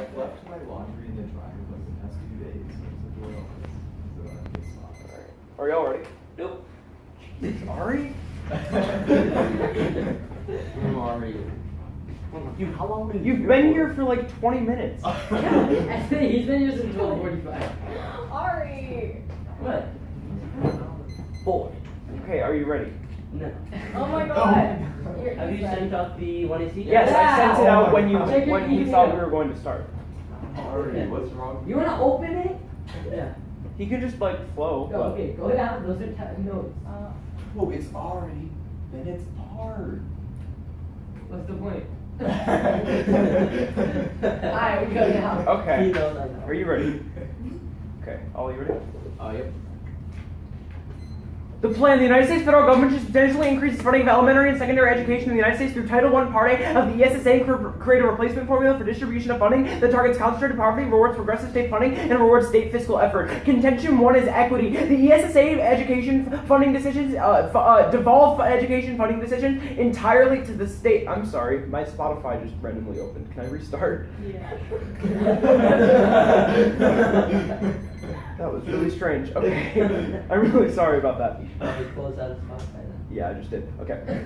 I've left my laundry in the dryer like the past 2 days, so it's Alright. Are y'all ready? Nope. Ari? Who are you? Dude, how long did You've been here for like 20 minutes. Yeah, he's been here since 12:45. Ari! What? 4. Okay, are you ready? No. Oh my god! Have you sent out the 1AC? Yes, I sent it out when Check your we email. thought we were going to start. Ari, what's wrong? You wanna open it? Yeah. He can just like flow. Go, okay, go down. Those are notes. Oh, it's Ari. Then it's hard. What's the point? Alright, we go now. Okay. He knows I know. Are you ready? Okay, Ollie, you ready? Yep. The plan, the United States federal government should substantially increase its funding of elementary and secondary education in the United States through Title I Part A of the ESSA and create a replacement formula for distribution of funding that targets concentrated poverty, rewards progressive state funding, and rewards state fiscal effort. Contention 1 is equity. The ESSA education funding decisions devolve education funding decisions entirely to the state. I'm sorry, my Spotify just randomly opened. Can I restart? Yeah. That was really strange. Okay, I'm really sorry about that. Probably close out of Spotify then. Yeah, I just did. Okay.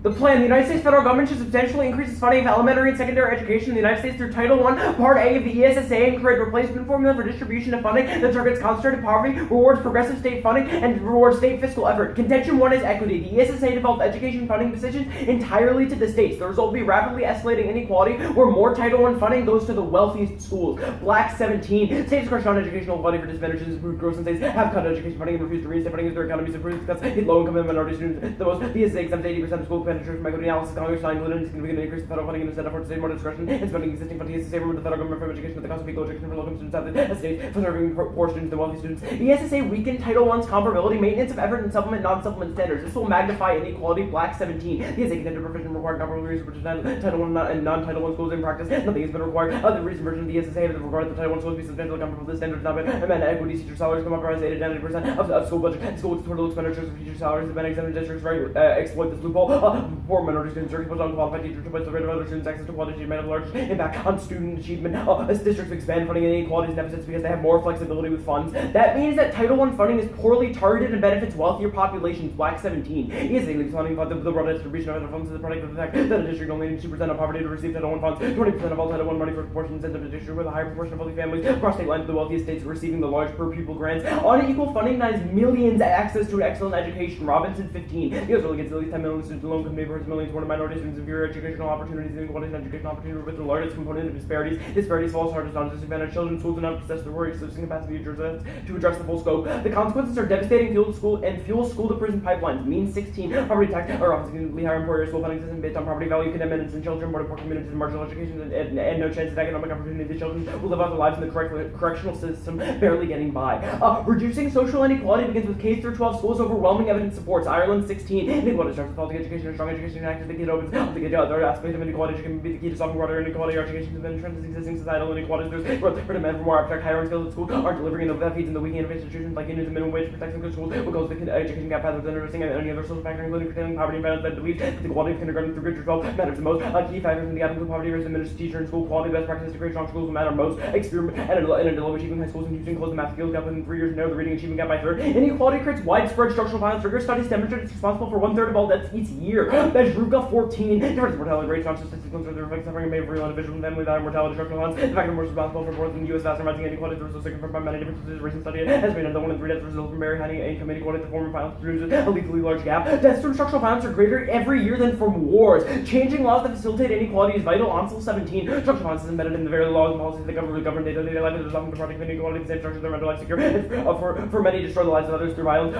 The plan, the United States federal government should substantially increase its funding of elementary and secondary education in the United States through Title I, Part A of the ESSA and create a replacement formula for distribution of funding that targets concentrated poverty, rewards progressive state funding, and rewards state fiscal effort. Contention 1 is equity. The ESSA developed education funding decisions entirely to the states. The result will be rapidly escalating inequality where more Title I funding goes to the wealthiest schools. Black 17. States crush on educational funding for disadvantaged and improved growth, and states have cut education funding and refused to reinstate funding as their economies improve because hit low-income and minority students the most. The ESSA exempts 80% of school expenditures from equity analysis. Congress signed included significantly increase the federal funding and instead of state more discretion in spending existing funding. The ESSA removed the federal government from education at the cost of equal education for low-income students as states for serving poor students and wealthy students. The ESSA weakened Title I's comparability, maintenance of effort, and supplement non-supplement standards. This will magnify inequality. Black 17. The ESSA contended provision required comparable research which is Title I and non-Title I schools in practice. Nothing has been required. The recent version of the ESSA has required the Title I schools to be substantially comparable to the standards not been amended. Equity teacher salaries come up around 80 to 90% of school budget. School total expenditures of teacher salaries have been exempted. Districts exploit this loophole. Poor minority students are exposed to unqualified teachers to place the rate of other students' access to quality achievement have the largest impact on student achievement. As districts expand funding and inequalities and deficits because they have more flexibility with funds. That means that Title I funding is poorly targeted and benefits wealthier populations. Black 17. ESSA leaves funding the broad distribution of other funds is the product of the fact that a district only needs 2% of poverty to receive Title I funds. 20% of all Title I money for proportion incentive to district with a higher proportion of wealthy families across state lines. The wealthiest states are receiving the large per pupil grants. Unequal funding denies millions access to an excellent education. Robinson 15. The US really gets at least 10 million students in low-income neighborhoods, millions more minority students, inferior educational opportunities, inequalities in educational opportunity with the largest component of disparities. Disparities falls hardest on disadvantaged children. Schools do not possess the resourcing capacity to address the full scope. The consequences are devastating. Fuel school to prison pipelines. Mean 16. Property tax or significantly higher employer school funding system based on property value condemnments and children born in poor communities and marginal education and no chance of economic opportunity. The children will live out their lives in the correctional system, barely getting by. Reducing social inequality begins with K through 12 schools. Overwhelming evidence supports. Ireland 16. Inequality starts with faulty education and strong education acts as the kid opens. The other aspect of inequality can be the key to solving broader inequality. Our education has been trends existing societal inequalities. There's growth for demand for more abstract, higher skills at school aren't delivering enough that feeds in the weakening of institutions like unions and minimum wage protects good schools. What goes the education gap path within addressing and any other social factor, including curtailing poverty and violence that believes that the quality of kindergarten through grade 12 matters the most. Key factors in the gap include poverty rates, diminished teacher and school quality, best practices to create strong schools will matter most. Experiment and in low achieving high schools and using close the math skills gap within 3 years, narrow the reading achievement gap by a third. Inequality creates widespread structural violence. Rigorous studies demonstrate it's responsible for 1/3 of all deaths each year. Bezruga 14. Difference in mortality rates, not statistical, so the effects suffering made of real individual and family value mortality structural violence. The fact that we're responsible for more than the U.S. vast rising inequality is also confirmed by many differences. Recent study has made that 1 in 3 deaths result from very high income inequality. The form of violence produces a lethally large gap. Deaths from structural violence are greater every year than from wars. Changing laws that facilitate inequality is vital. Onsel 17. Structural violence is embedded in the very laws and policies that govern day-to-day life. It is often the product of inequality. The same structures their mental life secure. For many, destroy the lives of others through violence.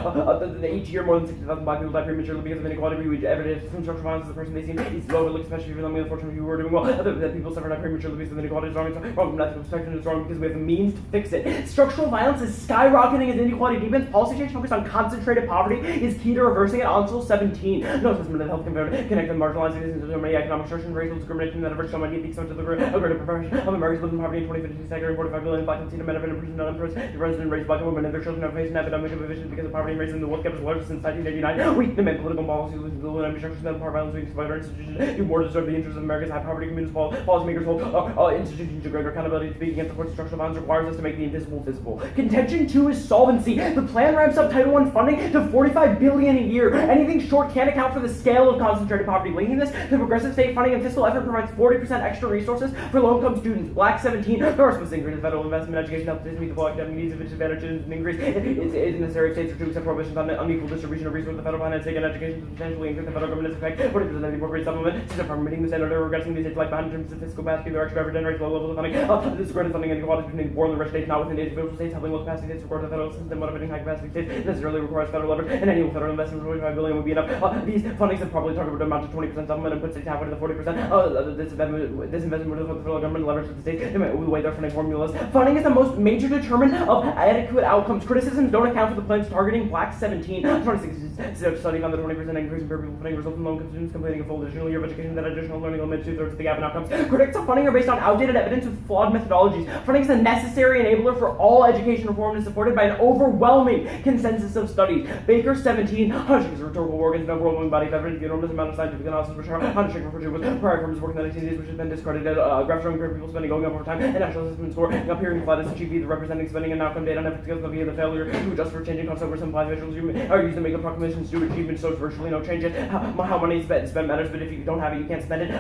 Each year, more than 60,000 black people die prematurely because of inequality. We evidence from structural violence is the person they seem is overlooked, especially for them. We unfortunately who are doing well. That people suffer not prematurely because of inequality is wrong. It's wrong from an ethical perspective. It's wrong because we have the means to fix it. Structural violence is skyrocketing as inequality deepens. Policy change focused on concentrated poverty is key to reversing it. Onsel 17. No assessment of health can connect the marginalized citizens to so many economic distortion, racial discrimination that average so many peaks so much of the greater proportion of Americans living in poverty in 2015, staggering 45 billion black and Latino men have been imprisoned on the resident race black women and their children have faced an epidemic of eviction because of poverty and racism. The wealth gap is largest since 1989. Weak demand political policies, and structures that impart violence against other institutions do more to serve the interests of America's high poverty communities. Policymakers hold institutions to greater accountability to speak against the court's structural violence requires us to make the invisible visible. Contention 2 is solvency. The plan ramps up Title I funding to $45 billion a year. Anything short can't account for the scale of concentrated poverty. Linking this to progressive state funding and fiscal effort provides 40% extra resources for low-income students. Black 17, Norris must increase the federal investment in education help to meet the full academic needs of disadvantaged students and increase is necessary states to accept prohibitions on unequal distribution of resources. The federal plan has taken education to substantially increase the federal government's effect. 40% of the appropriate supplement system from meeting the standard of regressing these states like behind in terms of fiscal capacity. Their extra generates low levels of funding. This is greater funding inequalities between the poor and the rich states, not within individual states. Helping low capacity states record the federal system, motivating high capacity states necessarily requires federal leverage, and annual federal investment of $45 billion would be enough. These fundings have probably targeted to amount to 20% supplement and put states halfway to the 40%. This investment would have the federal government leverage the states the way their funding formulas. Funding is the most major determinant of adequate outcomes. Criticisms don't account for the plans targeting Black 17. 26 studying on the 20% increase in per pupil funding results in low-income students completing a full additional year of education that additional learning limits 2/3 of the gap in outcomes. Critics of funding are based on outdated evidence with flawed methodologies. Funding is a necessary enabler for all education reform and is supported by an overwhelming consensus of studies. Baker 17, Huntington's rhetorical organs, an overwhelming body of evidence, the enormous amount of scientific analysis which Huntington referred to was prior from his work in the 1980s, which has been discarded. Graphs showing per pupil spending going up over time, and national assessment score appearing flat as achieved, representing spending and outcome data and efficacy via the failure to adjust for changing costs over some visuals are used to make approximations to achievement, so it's virtually no change. How money is spent matters, but if you don't have it, you can't spend it.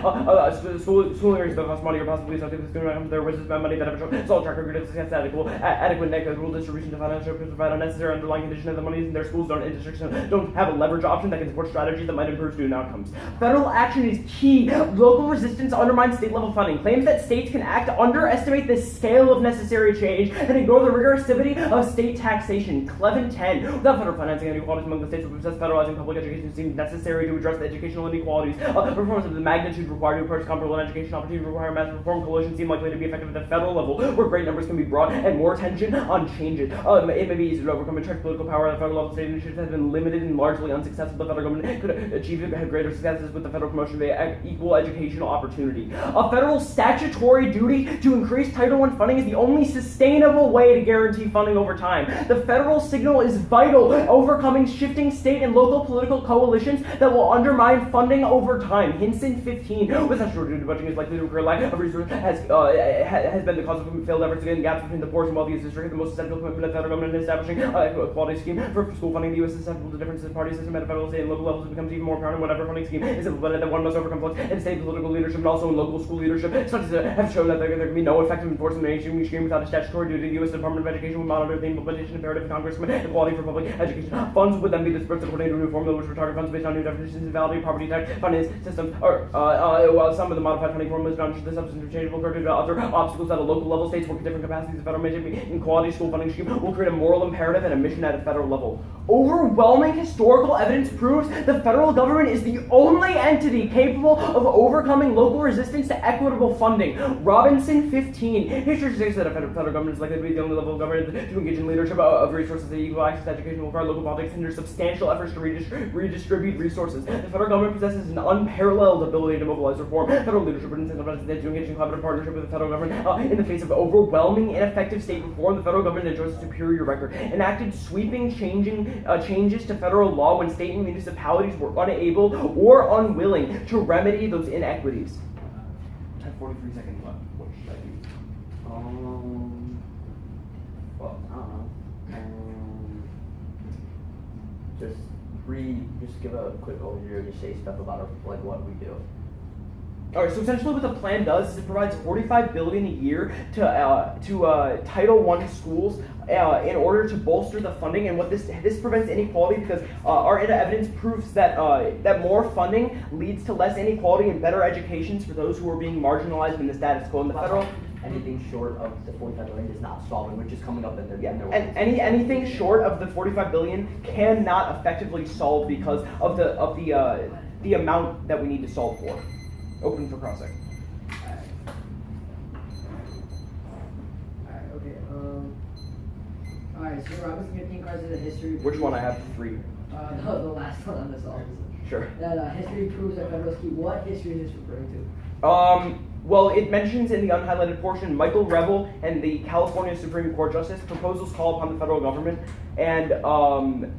School areas that cost money or possibly associated with student outcomes, there was to spend money that have a solid track record of success, adequate negative rule distribution to financial provide unnecessary underlying condition of the monies in their schools don't have a leverage option that can support strategies that might improve student outcomes. Federal action is key. Local resistance undermines state-level funding. Claims that states can act underestimate the scale of necessary change and ignore the rigorousity of state taxation. Clevin 10. Without federal financing, inequalities among the states would possess federalizing public education seems necessary to address the educational inequalities. Reforms of the magnitude required to approach comparable education opportunity require massive reform. Coalitions seem likely to be effective at the federal level, where great numbers can be brought and more attention on changes. It may be easy to overcome entrenched political power at the federal level. State initiatives have been limited and largely unsuccessful. The federal government could achieve greater successes with the federal promotion of equal educational opportunity. A federal statutory duty to increase Title I funding is the only sustainable way to guarantee funding over time. The federal signal is vital, overcoming shifting state and local political coalitions that will undermine funding over time. Hinson 15. With statutory duty, budgeting is likely to occur. Lack of resources has been the cause of failed efforts to get gaps between the poorest and wealthiest districts. The most essential commitment of the federal government in establishing a quality scheme for school funding. The U.S. is susceptible to differences in party system at the federal, state, and local levels. It becomes even more apparent whatever funding scheme is implemented that one must overcome flux in state political leadership and also in local school leadership. Studies have shown that there can be no effective enforcement of any scheme without a statutory duty. The U.S. Department of Education will monitor the implementation imperative of Congress and quality for public education. Funds would then be dispersed according to a new formula which would target funds based on new definitions of value, poverty tax, finance systems, or while some of the modified funding formulas don't the substance interchangeable curve to other obstacles at a local level. States work at different capacities. The federal in quality school funding scheme will create a moral imperative and a mission at a federal level. Overwhelming historical evidence proves the federal government is the only entity capable of overcoming local resistance to equitable funding. Robinson 15. History suggests that a federal government is likely to be the only level of government to engage in leadership of resources that equal access to education will require local politics hinder substantial efforts to redistribute resources. The federal government possesses an unparalleled ability to mobilize reform. Federal leadership would incentivize states to engage in collaborative partnership with the federal government. In the face of overwhelming ineffective state reform, the federal government enjoys a superior record. Enacted sweeping changes to federal law when state and municipalities were unable or unwilling to remedy those inequities. I have 43 seconds left. What should I do? Well, I don't know. Just give a quick overview, just say stuff about like what we do. All right, so essentially what the plan does is it provides $45 billion a year to Title I schools in order to bolster the funding. And what this prevents inequality because our evidence proves that that more funding leads to less inequality and better educations for those who are being marginalized in the status quo. And the federal anything short of the 45 billion is not solving, which is coming up in their and anything short of the 45 billion cannot effectively solve because of the amount that we need to solve for. Open for cross-check. Alright, okay, alright, so Robinson 15 cards is a history. Which one? I have 3. The last one on this all. Sure. That history proves that federal scheme. What history is this referring to? Well, it mentions in the unhighlighted portion Michael Revel and the California Supreme Court Justice proposals call upon the federal government and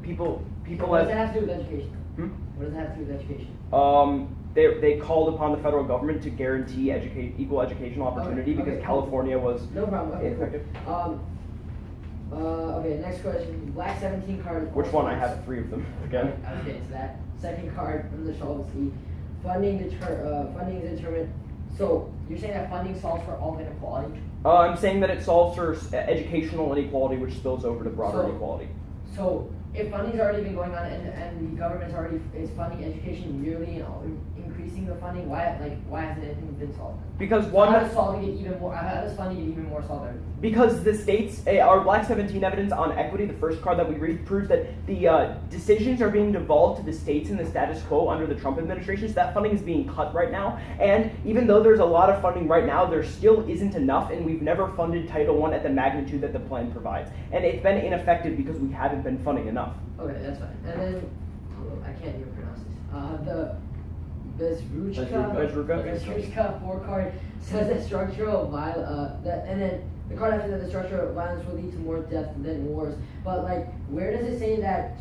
people What have. does that have to do with education? Hmm? What does that have to do with education? They called upon the federal government to guarantee equal educational opportunity because okay. California was No problem. Okay, ineffective. cool. Okay, next question. Black 17 card. Which one? I have 3 of them again. I was getting to that. Second card from the Shaughnessy. Funding is determined. So you're saying that funding solves for all inequality? I'm saying that it solves for educational inequality, which spills over to broader So- inequality. So if funding's already been going on and the government's already is funding education yearly and increasing the funding, why hasn't anything been solved? Because So one, how does solving it even more? How does funding it even more solve everything? because the states, our Black 17 evidence on equity, the first card that we read, proves that the decisions are being devolved to the states in the status quo under the Trump administration, so that funding is being cut right now. And even though there's a lot of funding right now, there still isn't enough, and we've never funded Title I at the magnitude that the plan provides. And it's been ineffective because we haven't been funding enough. Okay, that's fine. And then I can't even pronounce this. The Bezruchka 4 card says that structural violence, and then the card after that, the structural violence will lead to more death than wars. But like, where does it say that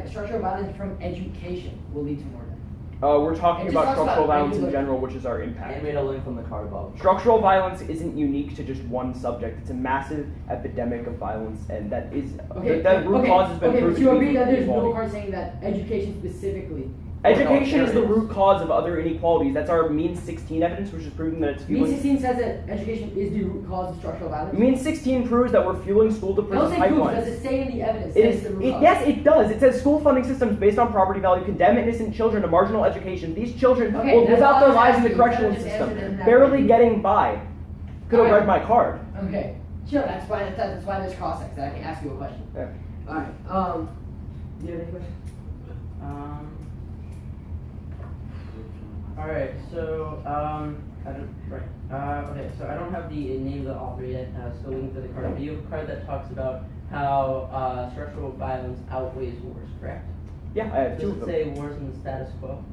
structural violence from education will lead to more death? We're talking It just about talks structural about violence in regular- general, which is our And impact. made a link from the card above. Structural violence isn't unique to just one subject. It's a massive epidemic of violence, and that is the root cause has been okay, proven but you to be agree that there's no inequality. card saying that education specifically. Education is the there is. root cause of other inequalities. That's our mean 16 evidence, which is proving that it's Mean fueling. 16 says that education is the root cause of structural violence. Mean 16 proves that we're fueling school to Don't prison say proves, pipelines. does it say in the evidence? It that is. it's the root cause? Yes, it does. It says school funding systems based on property value condemn innocent children to marginal education. These children Okay, will that's live out all their I was lives in the asking. correctional You could've just answered it in system, that barely way. getting by. Could have Alright. read my card. Okay, sure. That's why there's cross sects. That I can ask you a question. Yeah. All right. Do you have any questions? Alright, so, okay, so I don't have the name of the author yet, so looking for the card. But you have a card that talks about how structural violence outweighs wars, correct? Yeah, I have 2 Does of it them. say wars in the status quo?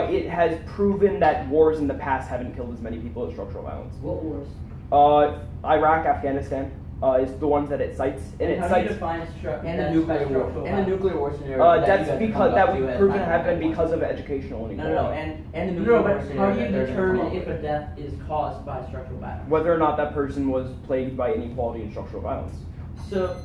It has proven that wars in the past haven't killed as many people as structural violence. What wars? Iraq, Afghanistan is the ones that it cites, and it how do you cites. define And the that nuclear by war. structural And the violence? nuclear war scenario. That's because that we've proven have been because of educational inequality. No, and the nuclear No, war but scenario. how do you that they're gonna come determine up if a with. death is caused by structural violence? Whether or not that person was plagued by inequality and structural violence. So,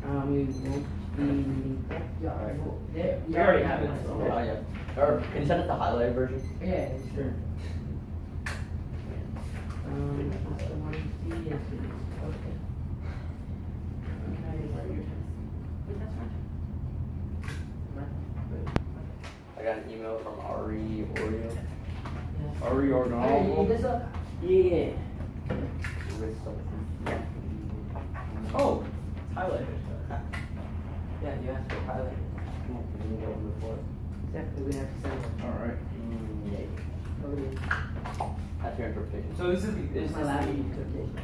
we won't be reading that. Yeah. Alright. You We already have it. Oh, yeah. Or can you send us the highlighted version? Yeah, sure. That's the one C, yes it is, okay. Okay, where are your- wait, that's fine. I got an email from Ari Oreo. Yeah. Are we Hey, you need this up? Yeah. With something. Oh, it's highlighted. Yeah, you asked for highlight. We didn't get one before. Exactly, we have to send one. Alright. Yay. That's your interpretation. So this is This is my lab interpretation.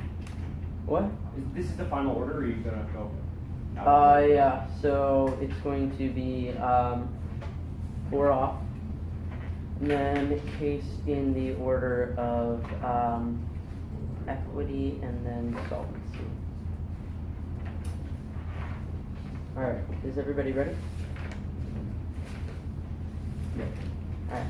what? This is the final order, or are you gonna go? Yeah, so it's going to be, 4 off. And then case in the order of, equity and then solvency. Alright, is everybody ready? Yeah. Alright.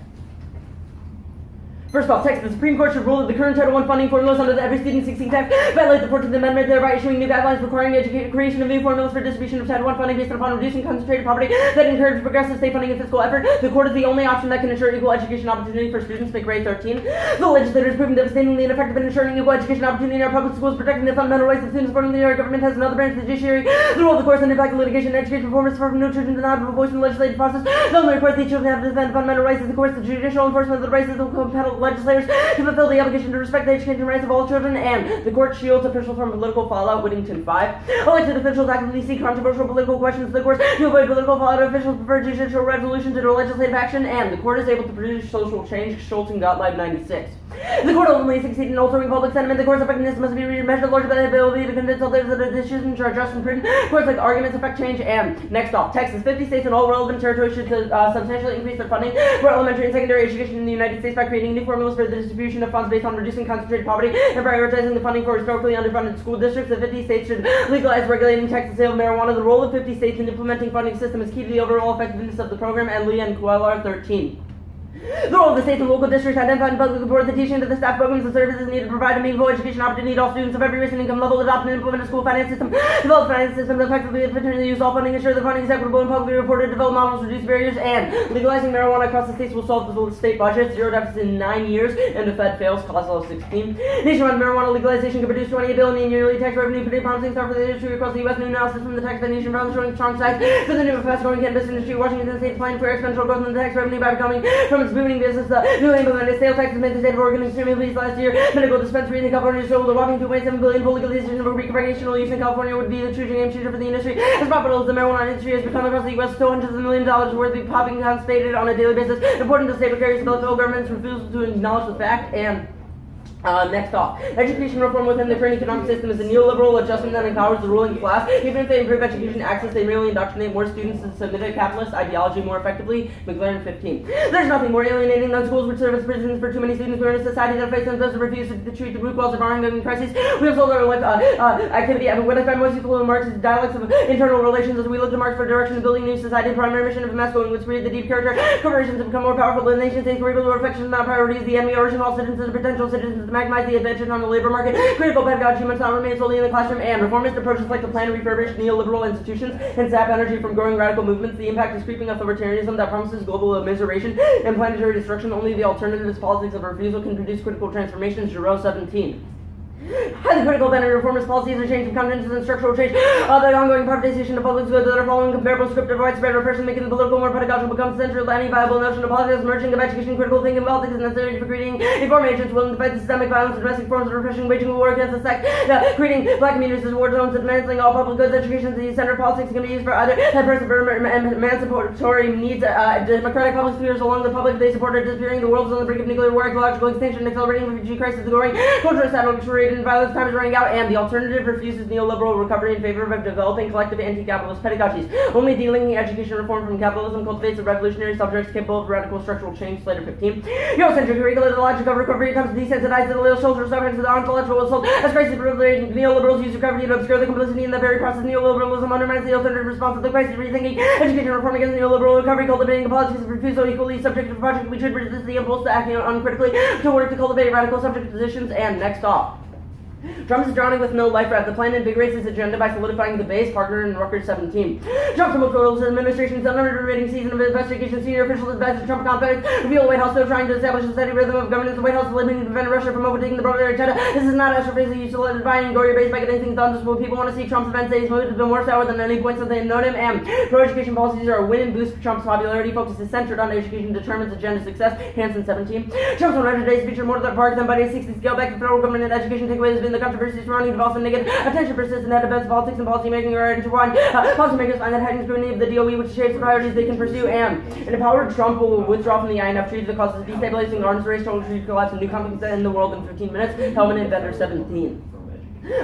First off, text. The Supreme Court should rule that the current Title I funding formulas under the Every Student 16 Act violate the 14th Amendment, thereby issuing new guidelines requiring creation of new formulas for distribution of Title I funding based upon reducing concentrated poverty that encourage progressive state funding and fiscal effort. The court is the only option that can ensure equal education opportunity for students. Make grade 13. The legislature is proving devastatingly ineffective in ensuring equal education opportunity in our public schools, protecting the fundamental rights of students. Accordingly, our government has another branch of the judiciary. The role of the courts and impact of litigation and education performance for no children denied a voice in the legislative process. The only recourse these children have to defend fundamental rights is the courts. The judicial enforcement of the rights of the compelled legislators to fulfill the obligation to respect the education rights of all children, and the court shields officials from political fallout. Whittington 5. Elected officials actively seek controversial political questions of the courts to avoid political fallout. Officials prefer judicial resolution to legislative action, and the court is able to produce social change. Schultz and Gottlieb 96. The court ultimately succeeded in altering public sentiment. The court's effectiveness must be measured largely by the ability to convince others that the decisions are just and prudent. Courts like arguments affect change. And next off, Texas. 50 states and all relevant territories should substantially increase their funding for elementary and secondary education in the United States by creating new formulas for the distribution of funds based on reducing concentrated poverty and prioritizing the funding for historically underfunded school districts. The 50 states should legalize regulating tax and sale of marijuana. The role of 50 states in implementing funding system is key to the overall effectiveness of the program. And Lee and Quellar 13. The role of the states and local districts identify and publicly report the teaching to the staff programs and services needed to provide a meaningful education opportunity to all students of every race and income level, adopt and implement a school finance system, develop finance systems effectively and efficiently use all funding, ensure the funding is equitable and publicly reported, develop models, reduce barriers, and legalizing marijuana across the states will solve the state budget, zero deficit in 9 years, and the Fed fails, cost level 16. Nationwide marijuana legalization could produce $28 billion in yearly tax revenue, pretty promising start for the industry across the U.S. New analysis from the Tax Foundation found showing strong signs for the new and fast-growing cannabis industry. Washington State planning for exponential growth in the tax revenue by becoming from its booming business the newly implemented sales taxes made the state of Oregon extremely pleased last year. Medical dispensaries in California sold a whopping $2.7 billion. Full legalization of recreational use in California would be the true game changer for the industry. As profitable as the marijuana industry has become across the U.S., so hundreds of millions of dollars worth of popping confiscated on a daily basis. Important to state carriers the federal government's refusal to acknowledge the fact. And next off, education reform within the current economic system is a neoliberal adjustment that empowers the ruling class. Even if they improve education access, they merely indoctrinate more students to submit a capitalist ideology more effectively. McLaren 15. There's nothing more alienating than schools which serve as prisons for too many students. We're in a society that faces and does refuse to treat the root cause of our ongoing crises. We have sold our life activity. What I find most useful in Marx's dialects of internal relations as we look to Marx for direction of building a new society. The primary mission of Masco, which created the deep character corporations to become more powerful than nation states were able to reflection not priorities. The enemy origin all citizens and potential citizens to maximize the advantage on the labor market. Critical pedagogy must not remain solely in the classroom, and reformist approaches like the plan to refurbish neoliberal institutions and sap energy from growing radical movements. The impact is creeping authoritarianism that promises global immiseration and planetary destruction. Only the alternative is politics of refusal can produce critical transformations. Giroux 17. Highly critical of reformist policies are change of content and structural change. The ongoing privatization of public goods that are following comparable script of widespread repression, making the political more pedagogical becomes central to any viable notion of politics. Merging of education, critical thinking, politics is necessary for creating informed agents willing to fight systemic violence and domestic forms of repression, waging war against the sect, creating black communities as war zones, dismantling all public goods. Education is the center of politics can be used for either emancipatory needs. Democratic public spheres along the public they support are disappearing. The world is on the brink of nuclear war, ecological extinction, accelerating refugee crisis, the growing cultural saturation and violence. Time is running out, and the alternative refuses neoliberal recovery in favor of developing collective anti-capitalist pedagogies. Only delinking education reform from capitalism cultivates a revolutionary subjects capable of radical structural change. Slater 15. Eurocentric curricula, the logic of recovery comes to desensitize the little social subjects of the ontological assault. As crisis proliferating, neoliberals use recovery to obscure the complicity in the very process. Neoliberalism undermines the alternative response to the crisis, rethinking education reform against neoliberal recovery, cultivating a politics of refusal equally subject to the project. We should resist the impulse to act uncritically to work to cultivate radical subject positions. And next off. Trump is drowning with no life raft. The plan invigorates his agenda by solidifying the base. Partner in Rutgers 17. Trump's promotes his administration's under-rating season of investigation. Senior officials advise the Trump confidence reveal the White House still trying to establish a steady rhythm of governance. The White House is limiting to prevent Russia from overtaking the broader agenda. This is not astrophysics. You solidify and grow your base by getting things done. Just what people want to see. Trump's events say he's moved has been more sour than any point since they've known him. And pro-education policies are a win and boost Trump's popularity. Focus is centered on education determines agenda success. Hansen 17. Trump's 100 days feature more than parks than by a 60 scale back to federal government and education takeaways has been the controversy surrounding development negative attention persists and that events politics and policy making are intertwined. Policymakers find that heightening scrutiny of the DOE which shapes the priorities they can pursue, and an empowered Trump will withdraw from the INF treaty that causes destabilizing arms race, total treaty collapse, and new conflicts that end the world in 15 minutes. Helman Inventor 17.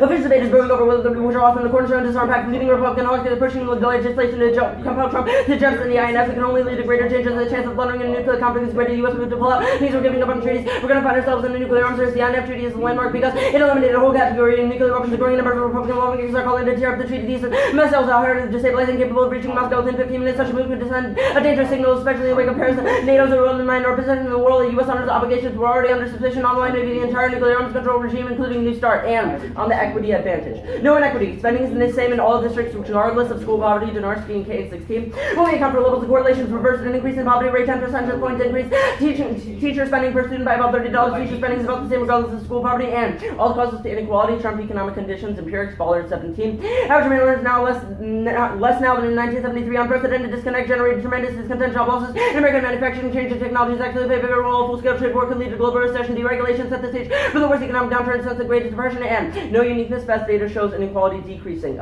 Official debate is brewing over whether the which are often the cornerstone of disarm pact, leading Republican hawkers pushing the legislation to compel Trump to jettison the INF. It can only lead to greater change and the chance of blundering in a nuclear conflict is greater. The U.S. move to pull out. These are giving up on treaties. We're going to find ourselves in a nuclear arms race. The INF treaty is a landmark because it eliminated a whole category in nuclear weapons. A growing number of Republican lawmakers are calling to tear up the treaty. These missiles are hard to destabilize and capable of reaching Moscow within 15 minutes. Such a move could send a dangerous signal, especially in the wake of Paris. NATO's a role in mind or position in the world. The U.S. honors obligations were already under suspicion online, maybe the entire nuclear arms control regime, including New START, and on the equity advantage. No inequity. Spending is the same in all districts, regardless of school poverty. Donarski and K 16. When we account for levels of correlations, reversed an increase in poverty rate, 10 percentage points increase. Teacher spending per student by about $30. Teacher spending is about the same regardless of school poverty, and all causes to inequality. Trump economic conditions. Empirics. Baller 17. Average American is now less now than in 1973. Unprecedented disconnect generated tremendous discontent. Job losses in American manufacturing. Change in technologies actually play a bigger role. Full-scale trade war could lead to global recession. Deregulation set the stage for the worst economic downturn since the Great Depression, and no uniqueness. Best data shows inequality decreasing.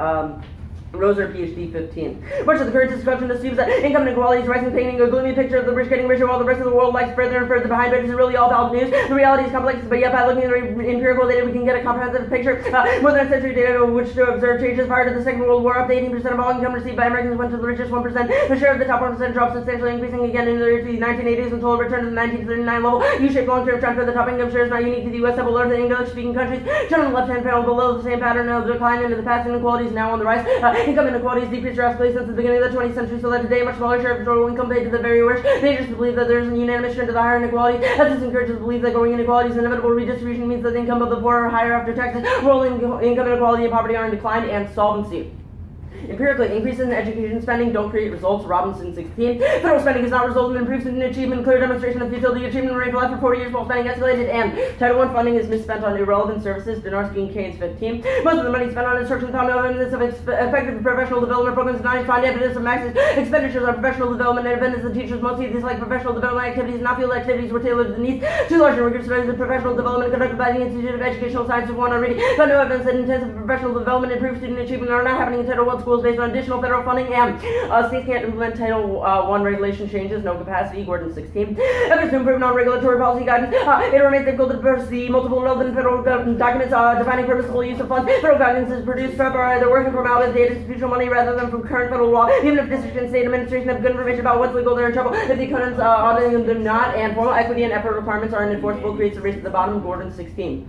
Roser, PhD 15. Much of the current discussion assumes that income inequality is rising, painting a gloomy picture of the rich getting richer while the rest of the world lags further and further behind, but this is really all bad news. The reality is complex, but yet by looking at the empirical data, we can get a comprehensive picture. More than a century data which to observe changes prior to the Second World War, up to 18% of all income received by Americans went to the richest 1%. The share of the top 1% dropped substantially, increasing again in the early 1980s until it returned to the 1939 level. U-shaped long-term trend for the top income share is not unique to the U.S. Several other English-speaking countries. Shown on the left-hand panel below, the same pattern of decline into the past. Inequality is now on the rise. Income inequality has decreased drastically since the beginning of the 20th century, so that today a much smaller share of total income paid to the very worst. Dangerous to believe that there is a unanimous trend to the higher inequality. As this encourages belief that growing inequality is inevitable redistribution means that the income of the poor are higher after taxes. Rolling income inequality and poverty are in decline, and solvency. Empirically, increases in education spending don't create results. Robinson 16. Federal spending has not resulted in improvement in achievement. Clear demonstration of futility. Achievement rate left for 40 years while spending escalated. And Title I funding is misspent on irrelevant services. Donarski and Keynes 15. Most of the money spent on instruction found no evidence of effective professional development programs. Not find evidence of max expenditures on professional development and evidence that teachers mostly dislike professional development activities. Not field activities were tailored to the needs. Too large and rigorous studies of professional development conducted by the Institute of Educational Sciences one already found no evidence that intensive professional development improves student achievement are not happening in Title I schools based on additional federal funding, and states can't implement Title I regulation changes, no capacity. Gordon 16. Efforts to improve non-regulatory policy guidance. It remains difficult to parse the multiple relevant federal documents defining permissible use of funds. Federal guidance is produced are either working from out-of-date institutional money rather than from current federal law. Even if district and state administration have good information about what's legal, they're in trouble. If the accountants audit them not, and formal equity and effort requirements are unenforceable, creates a race at the bottom. Gordon 16.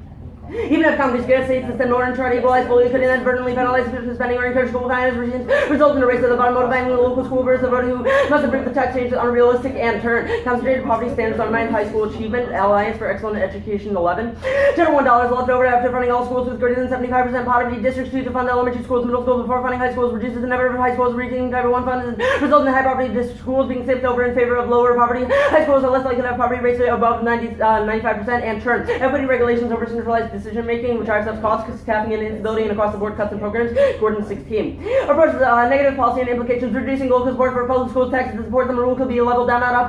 Even if Congress gets states to send order and try to equalize fully, could inadvertently penalize efficient spending or encourage school finance regimes, result in a race to the bottom, motivating the local school boards, the voter who must approve the tax change unrealistic and turn. Concentrated poverty standards undermine high school achievement. Alliance for Excellent Education 11. General $1 left over after funding all schools with greater than 75% poverty. Districts to fund elementary schools, middle schools before funding high schools, reduces the number of high schools retaining Title I funds, resulting in high poverty district schools being skipped over in favor of lower poverty. High schools are less likely to have poverty rates above 95% and turn. Equity regulations over centralized decision making, which drives up costs, staffing and instability, and across the board cuts in programs. Gordon 16. Approaches negative policy and implications, reducing local support for public schools, taxes to support them. A rule could be leveled down, not up.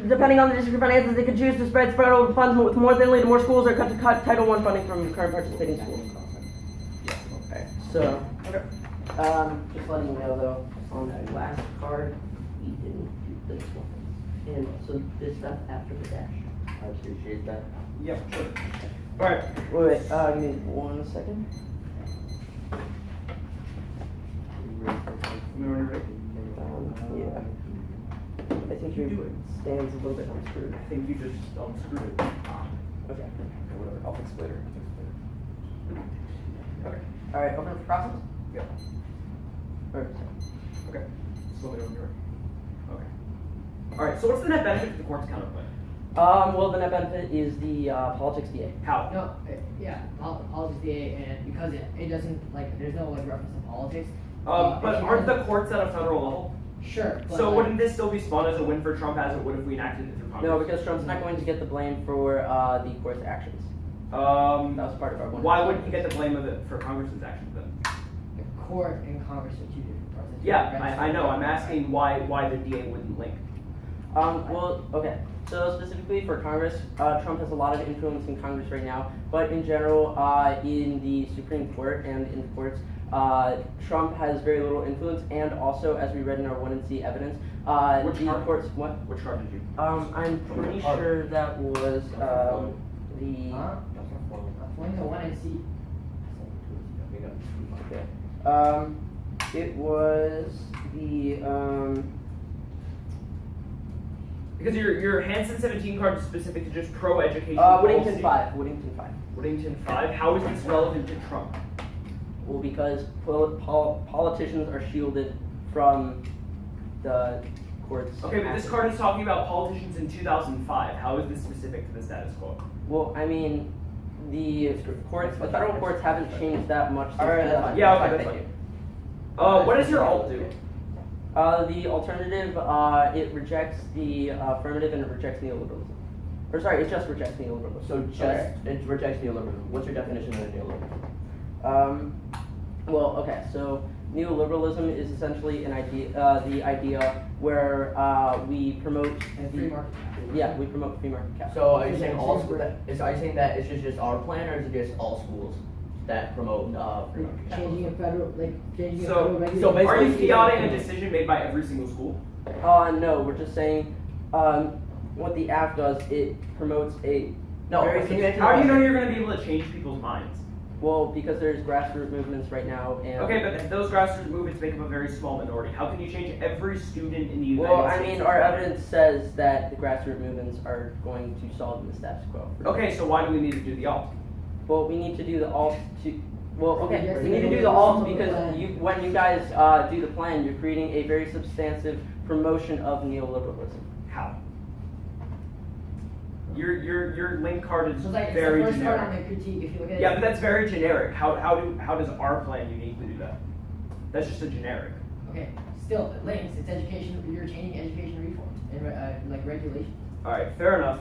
Depending on the district finances, they could choose to spread federal funds more thinly to more schools, or cut Title I funding from current participating schools. Okay, so just letting you know though, on that last card, we didn't do this one, and so this stuff after the dash. I appreciate that. Yep, sure. Alright. Wait, give me 1 second. Yeah. I think your stand's a little bit unscrewed. I think you just unscrewed it. Okay. Whatever. I'll fix it later. Okay. Alright, open up the process? Yeah. Alright. Okay. Slowly over here. Okay. Alright, so what's the net benefit to the court's counterplay? Well, the net benefit is the politics DA. How? No, yeah, politics DA, and because it doesn't, like, there's no, like, reference to politics. But aren't the courts at a federal level? Sure. But So wouldn't this still be spun as a win for Trump as it would if we enacted it through Congress? No, because Trump's not going to get the blame for the court's actions. That was part of our one. Why wouldn't he get the blame of it for Congress's actions then? the court and Congress are two different processes. Yeah, I know. I'm asking why the DA wouldn't link. Well, okay. So specifically for Congress, Trump has a lot of influence in Congress right now, but in general, in the Supreme Court and in the courts, Trump has very little influence, and also, as we read in our 1 and C evidence, Which card? courts, what? Which card did you? I'm pretty sure that was, Huh? the, Only the 1 and C. okay. It was the, Because your Hansen 17 card is specific to just pro-education Whittington policy. 5, Whittington 5. Whittington 5. How is this relevant to Trump? Well, because politicians are shielded from the courts. Okay, but this card is talking about politicians in 2005. How is this specific to the status quo? Well, I mean, the courts, the federal courts haven't changed that much. Since Alright, that's fine. Yeah, okay, Thank that's you. fine. What does your alt do? The alternative, it rejects the affirmative and it rejects neoliberalism. Or sorry, it just rejects neoliberalism. So it rejects neoliberalism. What's your definition of neoliberalism? Well, okay, so neoliberalism is essentially an idea, the idea where we promote Free market. Yeah, we promote free market capital. So are you saying all schools? Are you saying that it's just our plan, or is it just all schools? that promote free Like market changing a federal, So regulation. are you basically- fiating a decision made by every single school? No, we're just saying, what the app does, it promotes a No. very How do you substantial- know you're going to be able to change people's minds? Well, because there's grassroots movements right now, and Okay, but those grassroots movements make up a very small minority. How can you change every student in the United well, I States? mean, our evidence says that the grassroots movements are going to solve the status quo. Okay, so why do we need to do the alt? Well, we need to do the alt to. Well, okay, Yes, we need to do the alt because when you guys do the plan, you're creating a very substantive promotion of neoliberalism. How? Your link card is So it's like it's very the first part generic. on the critique. If you look at Yeah, it. but that's very generic. How does our plan uniquely do that? That's just a generic. Okay, still it links. It's education. You're changing education reform and like regulations. All right, fair enough.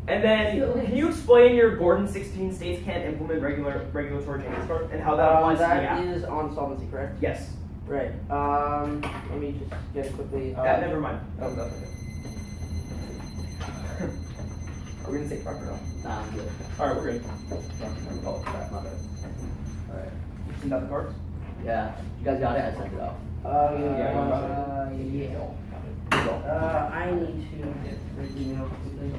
And then Still can you explain your Gordon 16 states can't implement regulatory changes part and how that applies to the That app? is on solvency, correct? Yes. Right. Let me just get it quickly. Never mind. Oh, that's okay. Are we gonna say truck or no? Nah, I'm good. All right, we're good. Oh, crap, my bad. All right. You send out the cards? Yeah. You guys got it? I sent it out. Yeah. I need to get the email quickly.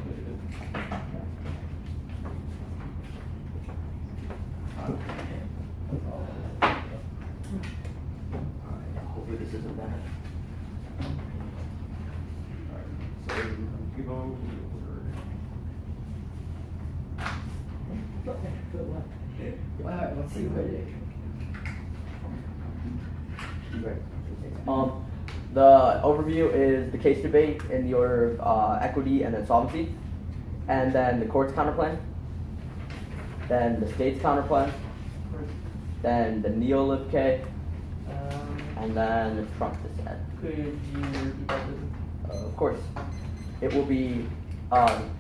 Hopefully this isn't bad. So you go over. Wow, let's see what it is. The overview is the case debate in the order of equity and then solvency, and then the court's counterplan, then the state's counterplan, then the Neolib K, and then Trump dissent. Could you repeat that, please? Of course. It will be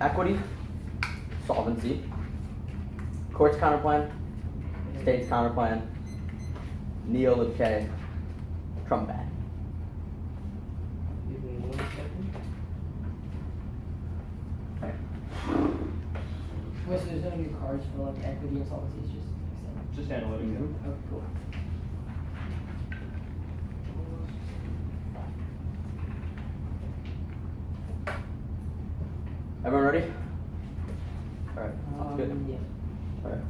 equity, solvency, court's counterplan, state's counterplan, Neolib K, Trump ban. Give me 1 second. Wait, so there's no new cards for like equity and solvency. It's just Just analytics. Oh, cool. Everyone ready? Alright, sounds good. Yeah. Alright.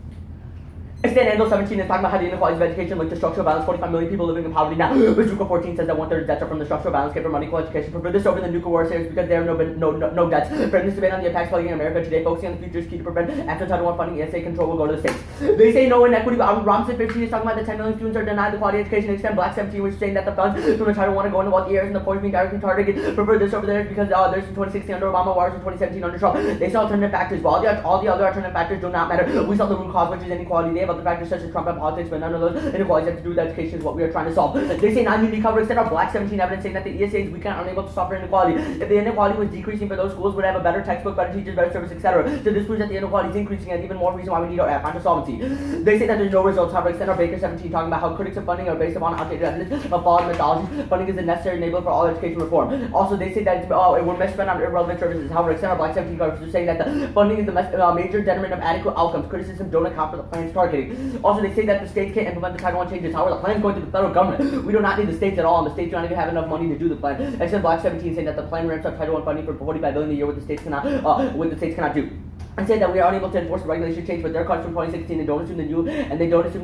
Extend Handle 17 is talking about how the inequalities of education link to structural violence. 45 million people living in poverty now. Bazuka 14 says that 1/3 of deaths are from the structural violence given from unequal education. Prefer this over the nuclear war series because there are no deaths. Friend, this debate on the attacks plugging in America today, focusing on the future is key to prevent. After Title I funding, ESA control will go to the states. They say no inequity, but Romson 15 is talking about the 10 million students are denied the quality education. Extend Black 17, which is saying that the funds from the Title I are going to wealthy areas and the poor is being directly targeted. Prefer this over there because there's in 2016 under Obama, wars in 2017 under Trump. They saw alternative factors, while all the other alternative factors do not matter. We saw the root cause, which is inequality. They have other factors such as Trump and politics, but none of those inequalities have to do with education is what we are trying to solve. They say non-unique cover instead of Black 17 evidence saying that the ESA is weak and unable to solve for inequality. If the inequality was decreasing for those schools, would have a better textbook, better teachers, better service, etc. So this proves that the inequality is increasing, and even more reason why we need our app onto solvency. They say that there's no results. However, extend our Baker 17 talking about how critics of funding are based upon outdated evidence of flawed methodologies. Funding is a necessary enabler for all education reform. Also, they say that it will misspent on irrelevant services. However, extend our Black 17 covers are saying that the funding is the major detriment of adequate outcomes. Criticism don't account for the plan's targeting. Also, they say that the states can't implement the Title I changes. However, the plan is going to the federal government. We do not need the states at all, and the states do not even have enough money to do the plan. Extend Black 17 saying that the plan ramps up Title I funding for 45 billion a year, what the states cannot do. And say that we are unable to enforce the regulation change, but their cuts from 2016 and don't assume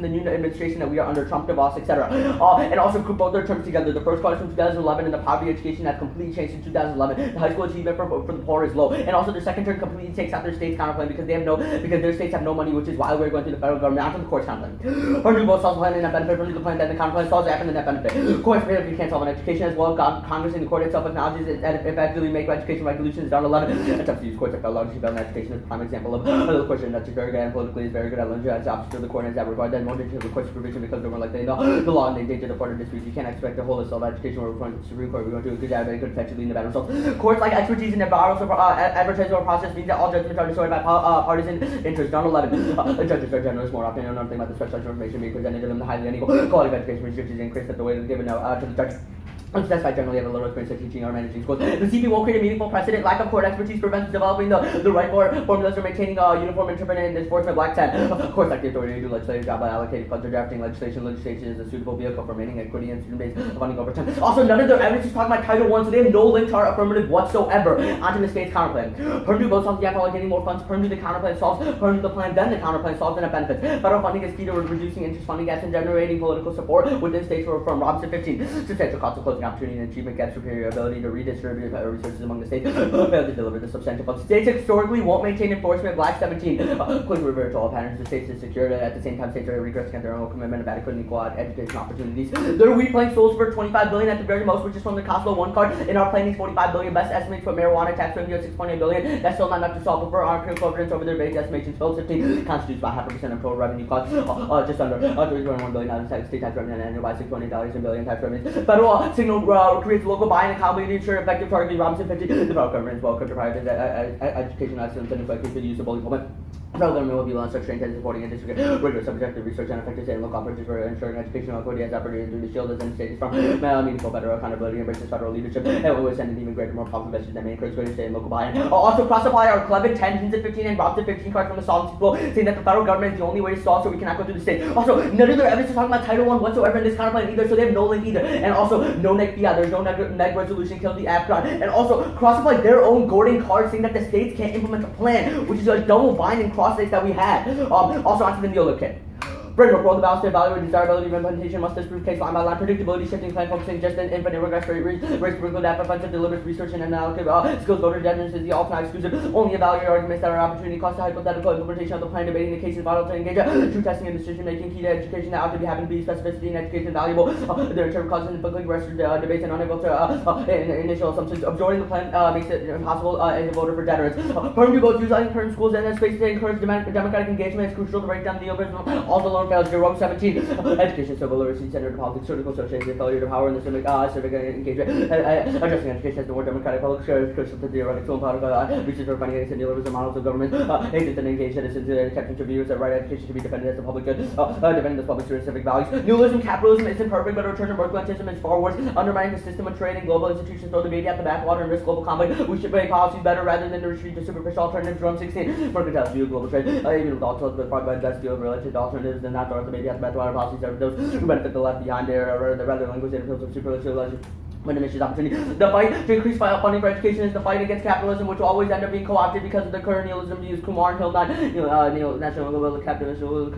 the new administration that we are under Trump, DeVos, etc. And also group both their terms together. The first cut is from 2011, and the poverty education has completely changed in 2011. The high school achievement for the poor is low, and also their second term completely takes out their state's counterplan because their states have no money, which is why we're going to the federal government after the court's counterplan. Our new vote solves the plan and net benefit. From the plan that the counterplan solves after the net benefit. Courts we can't solve an education as well. Congress and the court itself acknowledges it and effectively make education regulations down 11. Attempts to use courts like allowed to develop education is a prime example of the question that's very good and politically is very good at learning as opposite of the court is that regard then more to the court supervision because they're more like they know the law and they danger the further disputes. You can't expect to hold a solid education where we're going to the Supreme Court. We're going to do a good job and could potentially lead to bad results. Courts like expertise in the advertising process means that all judgments are destroyed by partisan interest. Down 11. The judges are generous more often and another thing about the specialized information being presented to them the highly unequal quality of education restrictions increase that the way given to the judges. Unspecified generally have a little experience of teaching or managing schools. The CP will create a meaningful precedent. Lack of court expertise prevents developing the right formulas or maintaining uniform interpretation and enforcement. Black 10. Of course, like the authority to do legislative job by allocating funds or drafting legislation. Legislation is a suitable vehicle for maintaining equity and student-based funding over time. Also, none of their evidence is talking about Title I, so they have no link to our affirmative whatsoever. Onto the state's counterplan. Purdue votes on the gap allocating more funds. Purdue the counterplan solves. Purdue the plan, then the counterplan solves and it benefits. Federal funding is key to reducing interest funding gaps and generating political support within states from Robinson 15. Substantial cost of closing opportunity and achievement gaps, superior ability to redistribute resources among the states, failed to deliver the substantial funds. States historically won't maintain enforcement. Black 17. Quick revert to all patterns. The states is secured. At the same time, states are regressing at their own commitment of adequate and equal education opportunities. They're replaying souls for $25 billion at the very most, which is from the Costco One card. In our planning, $45 billion. Best estimates for marijuana tax revenue at $6.8 billion. That's still not enough to solve for our critical evidence over their base estimations. 15 constitutes about 0.5% of total revenue costs. Just under $3.1 billion in state tax revenue and annual by $6.8 in billion tax revenues. Federal signal creates local buy-in and accountability to ensure effective targeting. Robinson 50. The federal government is well equipped to provide education excellence and effective for the use of bully implement. The federal government will be on such trained and supporting and district rigorous subjective research and effective state and local operations for ensuring educational equity as operated through the shield as in states from meaningful federal accountability and embraces federal leadership and will send an even greater, more powerful message that may encourage greater state and local buy-in. Also cross-apply our Clement 10, Hinton 15, and Robinson 15 cards from the solvency pool, saying that the federal government is the only way to solve so we cannot go through the state. Also, none of their evidence is talking about Title I whatsoever in this counterplan either, so they have no link either. And also, no neg fiat, there's no neg resolution, kill the APCON. And also, cross-apply their own Gordon card saying that the states can't implement the plan, which is a double binding cross-states that we had. Also, onto the Neolib K. Framework roll the balance to evaluate desirability of implementation must disprove case line by line predictability, shifting plan focusing just in infinite regress race sprinkled data offensive deliberate research and analytic skills voter judgments is the all time exclusive only evaluate arguments that are opportunity cost to hypothetical implementation of the plan debating the cases vital to engage true testing and decision making key to education that ought to be having to be specificity and education valuable their interpretive causes and public rest debates and unable to initial assumptions absorbing the plan makes it impossible as a voter for deterrence. Purdue votes utilizing current schools and space to encourage democratic engagement is crucial to break down the overall all the loan fails. Row 17. Education, civil literacy, centered politics, critical social failure to power in the civic engagement. Addressing education as the more democratic public sphere, crucial to theoretical and political research for finding and neoliberalism models of government. Agents and engaged citizens kept contributors that right education should be defended as the public good, defending the public sphere and civic values. Nihilism, capitalism isn't perfect, but a return to mercantilism is far worse. Undermining the system of trade and global institutions throw the baby out the backwater and risk global conflict. We should make policies better rather than to retreat to superficial alternatives. Drum 16. Mercantilist view of global trade, even with all tools, but part by the best view of related alternatives than not the maybe at the better policies are those who benefit the left behind their rather language and appeals of superficial when it misses opportunity. The fight to increase funding for education is the fight against capitalism, which will always end up being co-opted because of the current nihilism views. Kumar and Hildon, national will capitalism will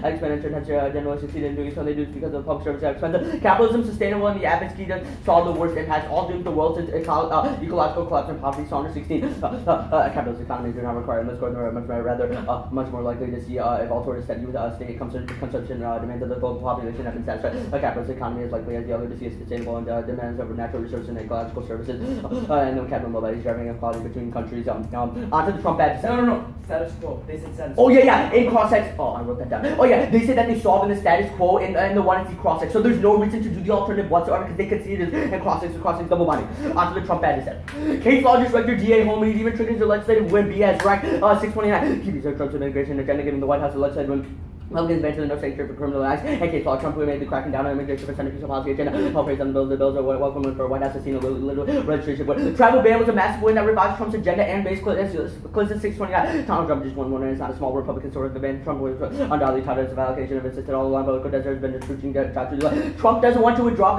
expenditure has generally succeeded in doing so. They do it because of public service are expensive. Capitalism sustainable and the advocacy to solve the worst impacts, all doomed the world to ecological collapse and poverty. So under 16, capitalist economies do not require much growth, much more likely to see if alternative steady with state consumption demands of the global population have been satisfied. A capitalist economy is likely as the other to see a sustainable and demands of natural resources and ecological services, and the capital mobility driving equality between countries. Onto the Trump badges. No. Status quo. They said status quo. quo. Oh yeah. In cross-sex. Oh, I wrote that down. Oh yeah. They said that they saw in the status quo in the 1 cross-sex. So there's no reason to do the alternative whatsoever because they could see it as in cross-sex double binding. Onto the Trump badges. Case law just director DA Homey even triggers the legislative win. BS rank 629. Keep research drugs with immigration agenda, giving the White House the legislative win. Republicans mentioned the no sanctuary for criminal acts, and case law Trump who made the cracking down on immigration for centerpiece of policy agenda. Help raise on the bills are welcome for White House to see no little registration. But travel ban was a massive win that revives Trump's agenda and base Clinton 629. Donald Trump just won one and it's not a small Republican sort of event. Trump was undoubtedly touted as a allocation of insisted all along, but look, has been the truth. Trump doesn't want to withdraw from the